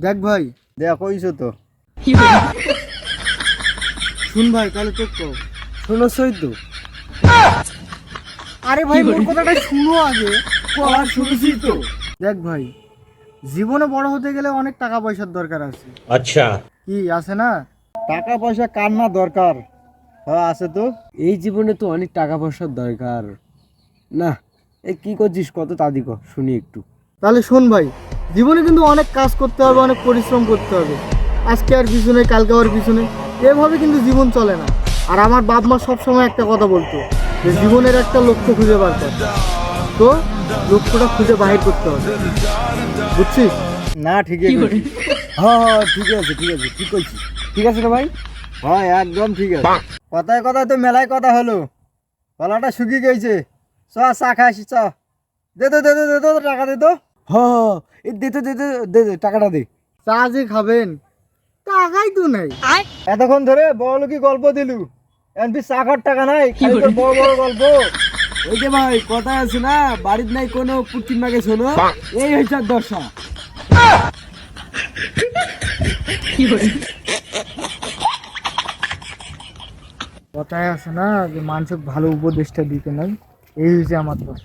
দেখ ভাই, দেখ কইছো তো। শুন ভাই তাহলে তো কও। শুনছই তো। আরে ভাই মোর কথাটা শুনো আগে। আর শুনছি তো। দেখ ভাই, জীবনে বড় হতে গেলে অনেক টাকা পয়সার দরকার আছে। अच्छा। কি আছে না? টাকা পয়সা কার না দরকার? হ্যাঁ আছে তো। এই জীবনে তো অনেক টাকা পয়সার দরকার। না, এই কি করছিস কত তাদি কর শুনি একটু। তাহলে শোন ভাই, জীবনে কিন্তু অনেক কাজ করতে হবে, অনেক পরিশ্রম করতে হবে। আজকে আর পিছনে, কালকে আর পিছনে, এভাবে কিন্তু জীবন চলে না। আর আমার বাপ মা সবসময় একটা কথা বলতো যে জীবনের একটা লক্ষ্য খুঁজে বার কর। তো লক্ষ্যটা খুঁজে বাহির করতে হবে, বুঝছিস? না ঠিকই কইছিস। হ্যাঁ হ্যাঁ ঠিক আছে ঠিক আছে ঠিক করছিস। ঠিক আছে রে ভাই। হ্যাঁ একদম ঠিক আছে। কথায় কথায় তো মেলায় কথা হলো, গলাটা শুকিয়ে গেছে। চ চা খাইছি, চ। দে তো দে দে দে তো টাকা দে তো। হ্যাঁ হ্যাঁ এই দে তো দে দে দে দে টাকাটা দে। চা যে খাবেন, টাকাই তো নাই। এতক্ষণ ধরে বড় লোকই গল্প দিলু, এমপি চা খাওয়ার টাকা নাই, খালি তোর বড় বড় গল্প। ওই যে ভাই কথা আছে না, বাড়ির নাই কোনো পুটির মাকে শোনো, এই হচ্ছে দশা। কথায় আছে না যে মানুষকে ভালো উপদেশটা দিতে নাই, এই হচ্ছে আমার দোষ।